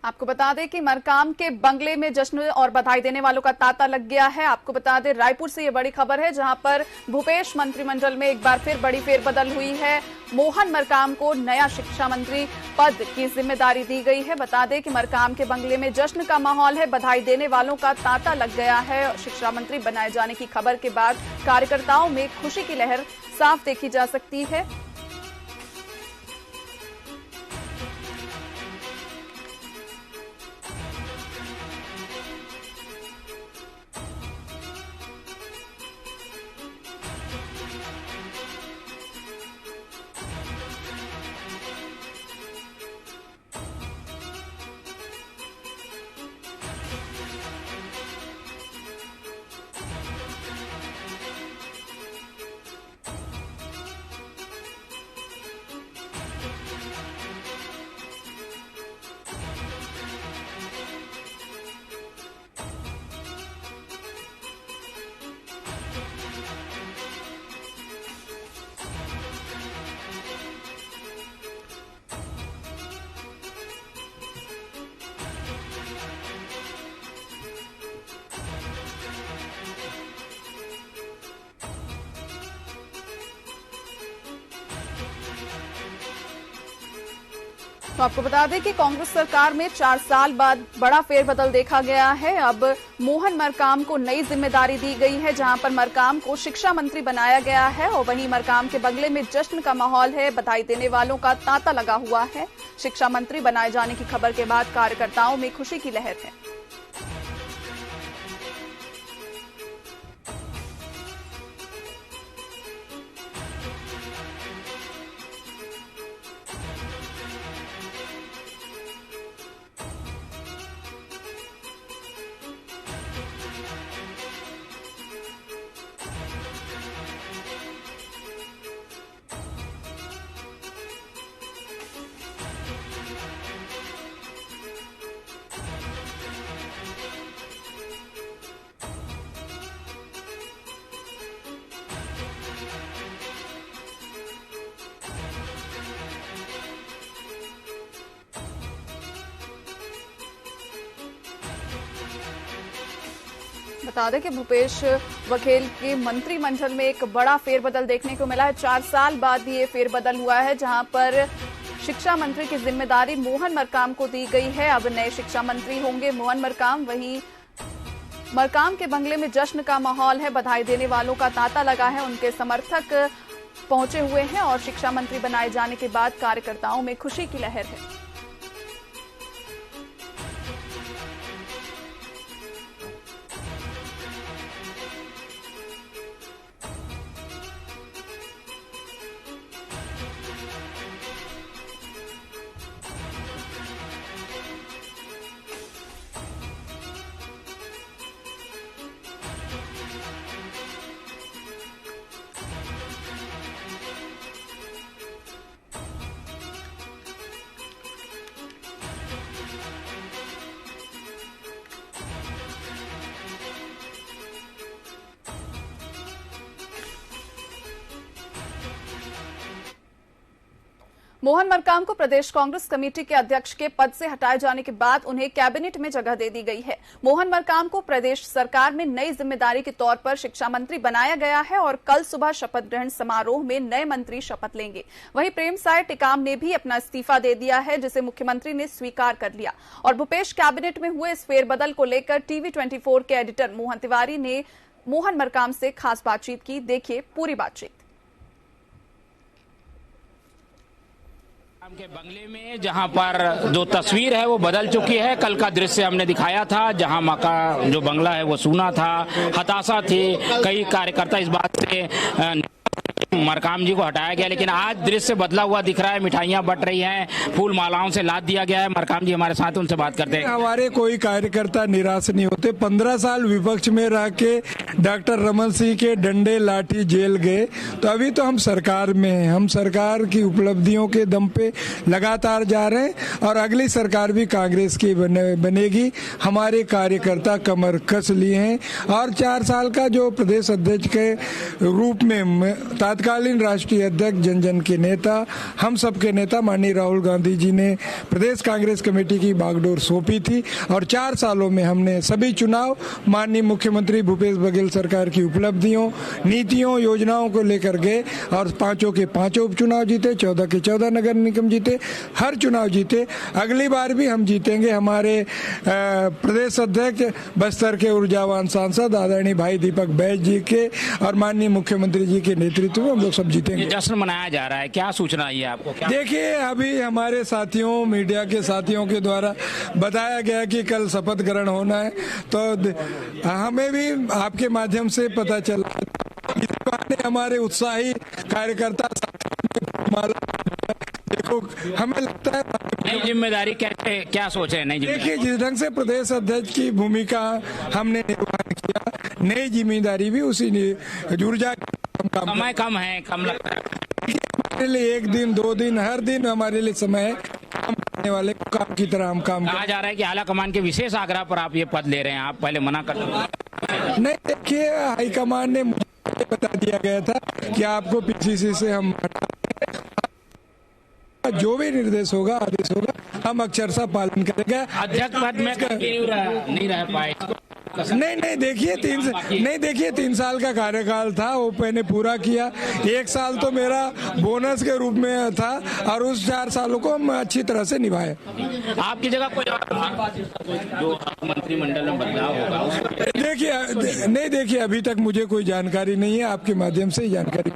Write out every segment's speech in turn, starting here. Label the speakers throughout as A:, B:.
A: आपको बता दें कि मरकाम के बंगले में जश्न और बधाई देने वालों का तांता लग गया है। आपको बता दें रायपुर से ये बड़ी खबर है, जहां पर भूपेश मंत्रिमंडल में एक बार फिर बड़ी फेरबदल हुई है। मोहन मरकाम को नया शिक्षा मंत्री पद की जिम्मेदारी दी गई है। बता दें कि मरकाम के बंगले में जश्न का माहौल है, बधाई देने वालों का तांता लग गया है। शिक्षा मंत्री बनाए जाने की खबर के बाद कार्यकर्ताओं में खुशी की लहर साफ देखी जा सकती है। तो आपको बता दें कि कांग्रेस सरकार में 4 साल बाद बड़ा फेरबदल देखा गया है। अब मोहन मरकाम को नई जिम्मेदारी दी गई है, जहां पर मरकाम को शिक्षा मंत्री बनाया गया है। और वहीं मरकाम के बंगले में जश्न का माहौल है, बधाई देने वालों का तांता लगा हुआ है। शिक्षा मंत्री बनाए जाने की खबर के बाद कार्यकर्ताओं में खुशी की लहर है। बता दें कि भूपेश बघेल के मंत्रिमंडल में एक बड़ा फेरबदल देखने को मिला है। 4 साल बाद ये फेरबदल हुआ है, जहां पर शिक्षा मंत्री की जिम्मेदारी मोहन मरकाम को दी गई है। अब नए शिक्षा मंत्री होंगे मोहन मरकाम। वहीं मरकाम के बंगले में जश्न का माहौल है, बधाई देने वालों का तांता लगा है। उनके समर्थक पहुंचे हुए हैं और शिक्षा मंत्री बनाए जाने के बाद कार्यकर्ताओं में खुशी की लहर है। मोहन मरकाम को प्रदेश कांग्रेस कमेटी के अध्यक्ष के पद से हटाए जाने के बाद उन्हें कैबिनेट में जगह दे दी गई है। मोहन मरकाम को प्रदेश सरकार में नई जिम्मेदारी के तौर पर शिक्षा मंत्री बनाया गया है और कल सुबह शपथ ग्रहण समारोह में नए मंत्री शपथ लेंगे। वहीं प्रेमसाय टिकाम ने भी अपना इस्तीफा दे दिया है, जिसे मुख्यमंत्री ने स्वीकार कर लिया। और भूपेश कैबिनेट में हुए इस फेरबदल को लेकर टीवी 24 के एडिटर मोहन तिवारी ने मोहन मरकाम से खास बातचीत की। देखिए पूरी बातचीत।
B: के बंगले में जहां पर जो तस्वीर है वो बदल चुकी है। कल का दृश्य हमने दिखाया था, जहां मकान जो बंगला है वो सूना था, हताशा थी। कई कार्यकर्ता इस बात से मरकाम जी को हटाया गया, लेकिन आज दृश्य बदला हुआ दिख रहा है। मिठाइयां बट रही हैं, फूल मालाओं से लाद दिया गया है। मरकाम जी हमारे साथ, उनसे बात करते हैं।
C: हमारे कोई कार्यकर्ता निराश नहीं होते। 15 साल विपक्ष में रह के डॉक्टर रमन सिंह के डंडे लाठी जेल गए, तो अभी तो हम सरकार में हैं। हम सरकार की उपलब्धियों के दम पे लगातार जा रहे हैं और अगली सरकार भी कांग्रेस की बनेगी। हमारे कार्यकर्ता कमर कस लिए हैं और 4 साल का जो प्रदेश अध्यक्ष के रूप में तात्कालिक तत्कालीन राष्ट्रीय अध्यक्ष, जन जन के नेता, हम सबके नेता माननीय राहुल गांधी जी ने प्रदेश कांग्रेस कमेटी की बागडोर सौंपी थी और 4 सालों में हमने सभी चुनाव माननीय मुख्यमंत्री भूपेश बघेल सरकार की उपलब्धियों, नीतियों, योजनाओं को लेकर गए और 5 के 5 उपचुनाव जीते, 14 के 14 नगर निगम जीते, हर चुनाव जीते। अगली बार भी हम जीतेंगे। हमारे प्रदेश अध्यक्ष, बस्तर के ऊर्जावान सांसद आदरणीय भाई दीपक बैज जी के और माननीय मुख्यमंत्री जी के नेतृत्व में हम लोग सब जीतेंगे।
B: जश्न मनाया जा रहा है, क्या सूचना है आपको?
C: देखिए, अभी हमारे साथियों, मीडिया के साथियों के द्वारा बताया गया कि कल शपथ ग्रहण होना है, तो हमें भी आपके माध्यम से पता चला, हमारे उत्साही कार्यकर्ता देखो, हमें लगता है
B: नई जिम्मेदारी कैसे, क्या सोचे नई जिम्मेदारी?
C: देखिए, जिस ढंग से प्रदेश अध्यक्ष की भूमिका हमने निर्वहन किया, नई जिम्मेदारी भी उसी ऊर्जा
B: समय कम है, कम लगता है
C: हमारे लिए। 1 दिन 2 दिन, हर दिन हमारे लिए समय है। काम करने वाले काम की तरह हम काम
B: कहा जा रहा है कि आला कमान के विशेष आग्रह पर आप ये पद ले रहे हैं, आप पहले मना कर
C: नहीं। देखिए, हाईकमान ने मुझे बता दिया गया था कि आपको पीसीसी से हम जो भी निर्देश होगा, आदेश होगा, हम अक्षरशः पालन करेंगे।
B: अध्यक्ष पद में नहीं रह पाए।
C: नहीं देखिए 3 साल का कार्यकाल था, वो मैंने पूरा किया। 1 साल तो मेरा बोनस के रूप में था और उस 4 सालों को हम अच्छी तरह से निभाए।
B: आपकी जगह कोई जो मंत्रिमंडल में बदलाव होगा?
C: देखिए अभी तक मुझे कोई जानकारी नहीं है, आपके माध्यम से जानकारी।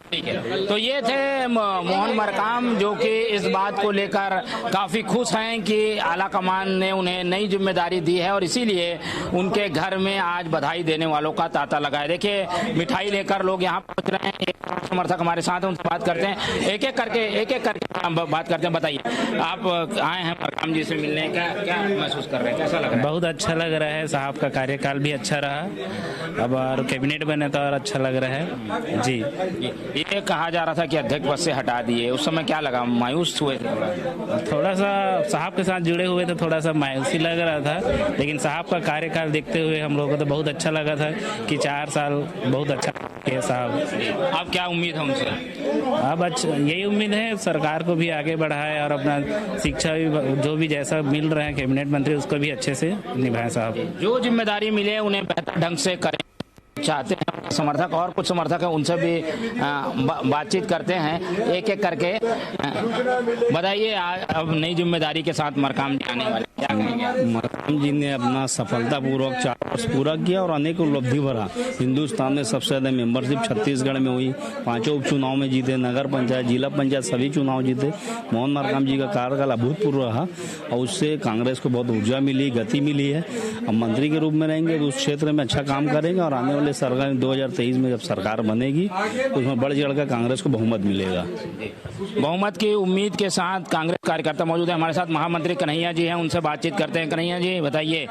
B: ठीक है, तो ये थे मोहन मरकाम, जो कि इस बात को लेकर काफी खुश हैं कि आला कमान ने उन्हें नई जिम्मेदारी दी है और इसीलिए उनके घर में आज बधाई देने वालों का तांता लगा है। देखिए, मिठाई लेकर लोग यहाँ पहुंच रहे हैं। एक समर्थक हमारे साथ हैं, उनसे बात करते हैं, एक एक करके बात करते हैं। बताइए, आप आए हैं मरकाम जी से मिलने, क्या महसूस कर रहे हैं, कैसा लग रहा है?
D: बहुत अच्छा लग रहा है, साहब का कार्यकाल भी अच्छा रहा, अब और कैबिनेट बने तो और अच्छा लग रहा है जी।
B: ये कहा जा रहा था कि अध्यक्ष पद से हटा दिए, उस समय क्या लगा, मायूस हुए थे?
D: थोड़ा सा साहब के साथ जुड़े हुए थे, थोड़ा सा मायूसी लग रहा था, लेकिन साहब का कार्यकाल देखते हुए हम लोगों को तो बहुत अच्छा लगा था कि 4 साल बहुत अच्छा किया साहब।
B: आप क्या उम्मीद है उनसे?
D: अब अच्छा यही उम्मीद है सरकार को भी आगे बढ़ाए और अपना शिक्षा भी जो भी जैसा मिल रहा है कैबिनेट मंत्री, उसको भी अच्छे से निभाए साहब।
B: जो जिम्मेदारी मिले उन्हें बेहतर ढंग से करें चाहते हैं समर्थक, और कुछ समर्थक हैं उनसे भी बातचीत करते हैं एक एक करके। बताइए, अब नई जिम्मेदारी के साथ मरकाम जी आने वाले, क्या कहेंगे?
E: मरकाम जी ने अपना सफलतापूर्वक 4 वर्ष पूरा किया और अनेक उपलब्धि भरा। हिंदुस्तान में सबसे ज्यादा मेंबरशिप छत्तीसगढ़ में हुई, 5 उपचुनाव में जीते, नगर पंचायत, जिला पंचायत सभी चुनाव जीते। मोहन मरकाम जी का कार्यकाल अभूतपूर्व रहा और उससे कांग्रेस को बहुत ऊर्जा मिली, गति मिली है। अब मंत्री के रूप में रहेंगे तो उस क्षेत्र में अच्छा काम करेंगे और आने वाले सरकार 2023 में जब सरकार बनेगी तो उसमें बढ़ चढ़कर कांग्रेस को बहुमत मिलेगा।
B: बहुमत की उम्मीद के साथ कांग्रेस कार्यकर्ता मौजूद है हमारे साथ। महामंत्री कन्हैया जी हैं, उनसे बातचीत करते हैं। कन्हैया जी, बताइए,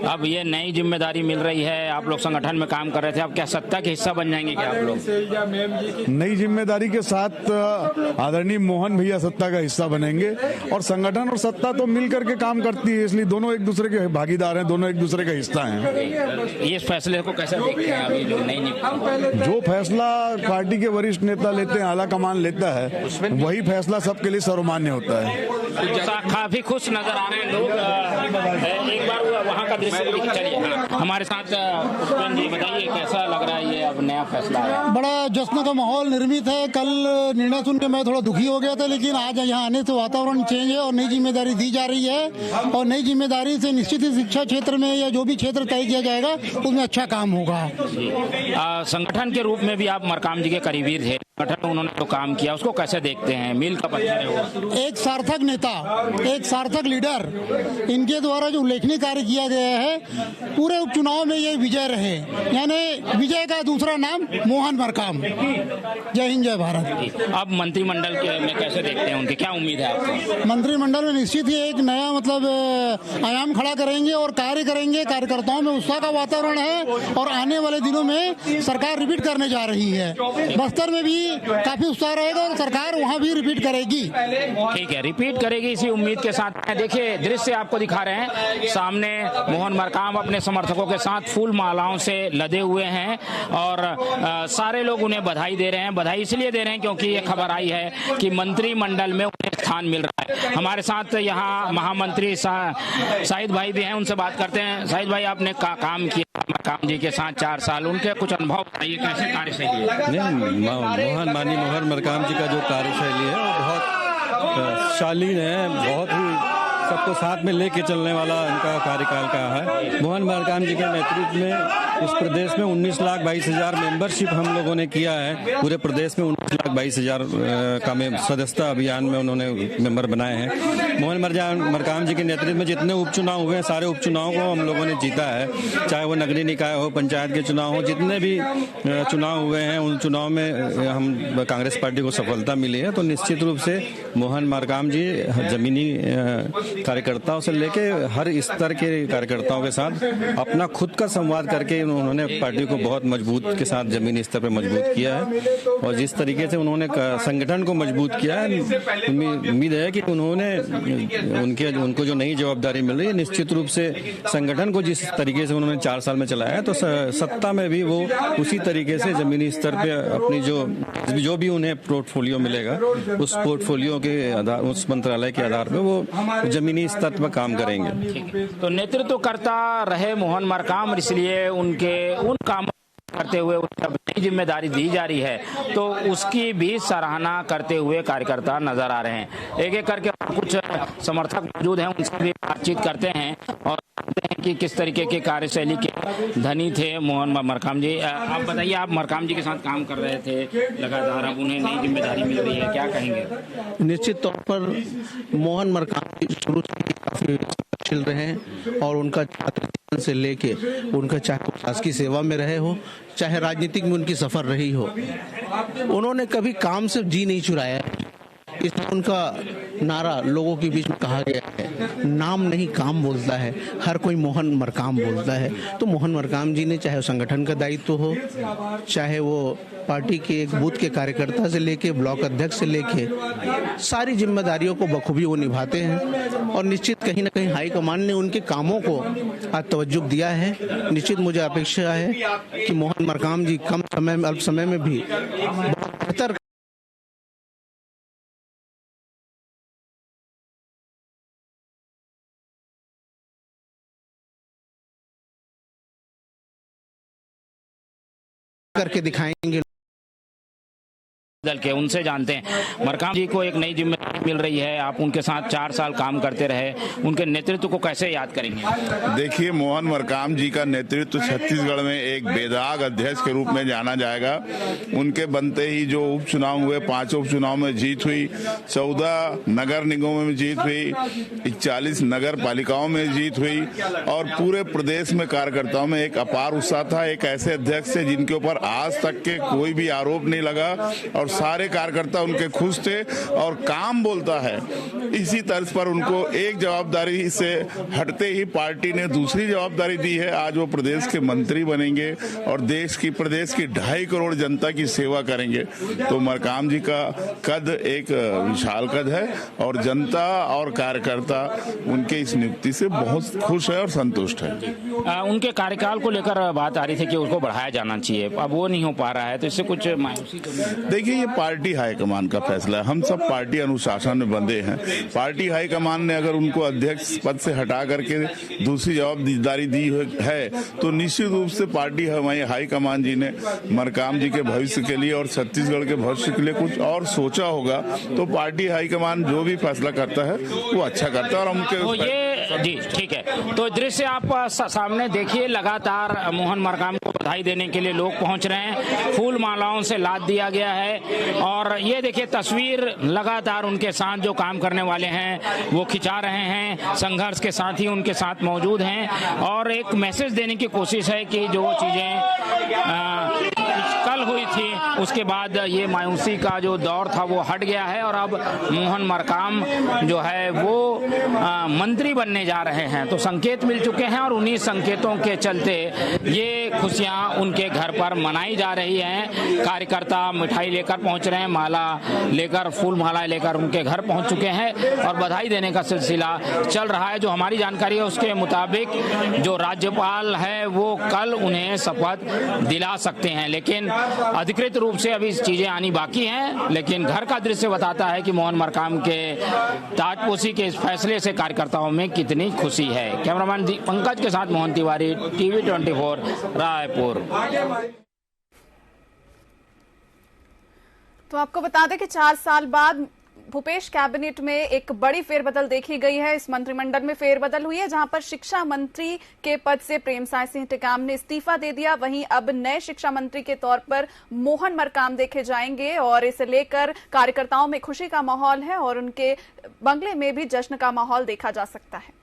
B: अब ये नई जिम्मेदारी मिल रही है, आप लोग संगठन में काम कर रहे थे, अब क्या सत्ता के हिस्सा बन जाएंगे क्या आप लोग?
F: नई जिम्मेदारी के साथ आदरणीय मोहन भैया सत्ता का हिस्सा बनेंगे और संगठन और सत्ता तो मिल करके काम करती है, इसलिए दोनों एक दूसरे के भागीदार हैं, दोनों एक दूसरे का हिस्सा हैं।
B: ये फैसले को कैसे देखते हैं? अभी
F: जो फैसला पार्टी के वरिष्ठ नेता लेते हैं, आला कमान लेता है, वही फैसला सबके लिए सर्वमान्य होता है।
B: काफी खुश नजर आ रहे हैं लोग। एक बार वहाँ का दृश्य चलिए हमारे साथ। जी, बताइए कैसा लग रहा है ये अब नया फैसला है?
G: बड़ा जश्न का माहौल निर्मित है। कल निर्णय सुन के मैं थोड़ा दुखी हो गया था, लेकिन आज यहाँ आने से वातावरण चेंज है और नई जिम्मेदारी दी जा रही है और नई जिम्मेदारी से निश्चित ही शिक्षा क्षेत्र में या जो भी क्षेत्र तय किया जाएगा उसमें अच्छा काम होगा।
B: संगठन के रूप में भी आप मरकाम जी के करीबी थे, संगठन में उन्होंने जो काम किया उसको कैसे देखते हैं? मील का पत्थर है वो।
G: एक सार्थक नेता, एक सार्थक लीडर, इनके द्वारा जो उल्लेखनीय कार्य किया गया है, पूरे उपचुनाव में ये विजय रहे, यानी विजय का दूसरा नाम मोहन मरकाम। जय हिंद, जय भारत।
B: अब मंत्रिमंडल के में कैसे देखते हैं, उनके क्या उम्मीद है आपको?
G: मंत्रिमंडल में निश्चित ही एक नया आयाम खड़ा करेंगे और कार्य करेंगे। कार्यकर्ताओं में उत्साह का वातावरण है और आने वाले दिनों में सरकार रिपीट करने जा रही है। बस्तर में भी भी काफी उत्साह रहेगा और सरकार वहाँ भी रिपीट करेगी।
B: ठीक है, रिपीट करेगी इसी उम्मीद के साथ। देखिए दृश्य आपको दिखा रहे हैं, सामने मोहन मरकाम अपने समर्थकों के साथ फूल मालाओं से लदे हुए हैं और सारे लोग उन्हें बधाई दे रहे हैं। बधाई इसलिए दे रहे हैं क्योंकि ये खबर आई है कि मंत्रिमंडल में उन्हें स्थान मिल रहा है। हमारे साथ यहाँ महामंत्री शाहिद भाई भी हैं, उनसे बात करते हैं। शाहिद भाई, आपने काम किया मरकाम जी के साथ 4 साल, उनके कुछ अनुभव बताइए, कैसे कार्यशैली है?
H: मोहन मरकाम जी का जो कार्यशैली है वो बहुत शालीन है, बहुत ही सबको साथ में लेके चलने वाला उनका कार्यकाल का है। मोहन मरकाम जी के नेतृत्व में इस प्रदेश में 19,22,000 मेंबरशिप हम लोगों ने किया है। पूरे प्रदेश में 19,22,000 का सदस्यता अभियान में उन्होंने मेंबर बनाए हैं। मोहन मरकाम जी के नेतृत्व में जितने उपचुनाव हुए हैं, सारे उपचुनाव को हम लोगों ने जीता है, चाहे वो नगरीय निकाय हो, पंचायत के चुनाव हो, जितने भी चुनाव हुए हैं उन चुनाव में हम कांग्रेस पार्टी को सफलता मिली है। तो निश्चित रूप से मोहन मरकाम जी जमीनी कार्यकर्ताओं से लेके हर स्तर के कार्यकर्ताओं के साथ अपना खुद का संवाद करके उन्होंने पार्टी को बहुत मजबूत के साथ जमीनी स्तर पर मजबूत किया है। और जिस तरीके से उन्होंने संगठन को मजबूत किया है, उम्मीद है कि उनको जो नई जवाबदारी मिल रही है, निश्चित रूप से संगठन को जिस तरीके से उन्होंने 4 साल में चलाया है, तो सत्ता में भी वो उसी तरीके से जमीनी स्तर पे अपनी जो भी उन्हें पोर्टफोलियो मिलेगा, उस पोर्टफोलियो के आधार, उस मंत्रालय के आधार पर वो जमीनी स्तर पर काम करेंगे।
B: तो नेतृत्व करता रहे मोहन मरकाम, इसलिए उन कामों करते हुए उन्हें नई जिम्मेदारी दी जा रही है, तो उसकी भी सराहना करते हुए कार्यकर्ता नजर आ रहे हैं। एक एक करके कुछ समर्थक मौजूद हैं, उनसे भी बातचीत करते हैं और जानते हैं कि किस तरीके के कार्यशैली के धनी थे मोहन मरकाम जी। आप बताइए, आप मरकाम जी के साथ काम कर रहे थे लगातार, अब उन्हें नई जिम्मेदारी मिल रही है, क्या कहेंगे?
I: निश्चित तौर पर मोहन मरकाम जी शुरू से काफी चिल रहे हैं और उनका छात्र से लेके उनका चाहे शासकीय सेवा में रहे हो, चाहे राजनीतिक में उनकी सफर रही हो, उन्होंने कभी काम से जी नहीं चुराया। इसमें उनका नारा लोगों के बीच में कहा गया है, नाम नहीं काम बोलता है, हर कोई मोहन मरकाम बोलता है। तो मोहन मरकाम जी ने चाहे वो संगठन का दायित्व हो, चाहे वो पार्टी के एक बूथ के कार्यकर्ता से लेके ब्लॉक अध्यक्ष से लेके सारी जिम्मेदारियों को बखूबी वो निभाते हैं। और निश्चित कहीं ना कहीं हाईकमान ने उनके कामों को आज तवज्जो दिया है। निश्चित मुझे अपेक्षा है कि मोहन मरकाम जी कम समय में, अल्प समय में भी बहुत बेहतर करके दिखाएंगे।
B: दल के उनसे जानते हैं। मरकाम जी को एक नई जिम्मेदारी मिल रही है, आप उनके साथ 4 साल काम करते रहे, उनके नेतृत्व को कैसे याद करेंगे?
J: देखिए, मोहन मरकाम जी का नेतृत्व छत्तीसगढ़ में एक बेदाग अध्यक्ष के रूप में जाना जाएगा। उनके बनते ही जो उपचुनाव हुए, 5 उपचुनाव में जीत हुई, 14 नगर निगमों में जीत हुई, 41 नगर पालिकाओं में जीत हुई और पूरे प्रदेश में कार्यकर्ताओं में एक अपार उत्साह था। एक ऐसे अध्यक्ष थे जिनके ऊपर आज तक के कोई भी आरोप नहीं लगा और सारे कार्यकर्ता उनके खुश थे और काम बोलता है। इसी तर्ज पर उनको एक जवाबदारी से हटते ही पार्टी ने दूसरी जवाबदारी दी है। आज वो प्रदेश के मंत्री बनेंगे और प्रदेश की 2.5 करोड़ जनता की सेवा करेंगे। तो मरकाम जी का कद एक विशाल कद है और जनता और कार्यकर्ता उनके इस नियुक्ति से बहुत खुश है और संतुष्ट है।
B: उनके कार्यकाल को लेकर बात आ रही थी कि उसको बढ़ाया जाना चाहिए, अब वो नहीं हो पा रहा है, तो इससे कुछ मायूसी तो नहीं?
J: देखिए, ये पार्टी हाईकमान का फैसला है। हम सब पार्टी अनुशासन में बंधे हैं। पार्टी हाईकमान ने अगर उनको अध्यक्ष पद से हटा करके दूसरी जवाबदारी दी है तो निश्चित रूप से पार्टी हमारी हाईकमान जी ने मरकाम जी के भविष्य के लिए और छत्तीसगढ़ के भविष्य के लिए कुछ और सोचा होगा। तो पार्टी हाईकमान जो भी फैसला करता है वो अच्छा करता है और
B: उनके जी ठीक है। तो दृश्य आप सामने देखिए, लगातार मोहन मरकाम को बधाई देने के लिए लोग पहुंच रहे हैं, फूल मालाओं से लाद दिया गया है और ये देखिए तस्वीर लगातार उनके साथ जो काम करने वाले हैं वो खिंचा रहे हैं, संघर्ष के साथ ही उनके साथ मौजूद हैं और एक मैसेज देने की कोशिश है कि जो चीजें कल हुई थी उसके बाद ये मायूसी का जो दौर था वो हट गया है और अब मोहन मरकाम जो है वो मंत्री बनने जा रहे हैं। तो संकेत मिल चुके हैं और उन्हीं संकेतों के चलते ये खुशियां उनके घर पर मनाई जा रही हैं। कार्यकर्ता मिठाई लेकर पहुंच रहे हैं, माला लेकर, फूल माला लेकर उनके घर पहुंच चुके हैं और बधाई देने का सिलसिला चल रहा है। जो हमारी जानकारी है उसके मुताबिक जो राज्यपाल है वो कल उन्हें शपथ दिला सकते हैं, लेकिन अधिकृत रूप से अभी चीजें आनी बाकी हैं। लेकिन घर का दृश्य बताता है कि मोहन मरकाम के ताजपोशी के इस फैसले से कार्यकर्ताओं में कितनी खुशी है। कैमरामैन पंकज के साथ मोहन तिवारी, टीवी 24 रायपुर।
A: तो आपको बता दें कि 4 साल बाद भूपेश कैबिनेट में एक बड़ी फेरबदल देखी गई है। इस मंत्रिमंडल में फेरबदल हुई है, जहां पर शिक्षा मंत्री के पद से प्रेमसाय सिंह टेकाम ने इस्तीफा दे दिया। वहीं अब नए शिक्षा मंत्री के तौर पर मोहन मरकाम देखे जाएंगे और इसे लेकर कार्यकर्ताओं में खुशी का माहौल है और उनके बंगले में भी जश्न का माहौल देखा जा सकता है।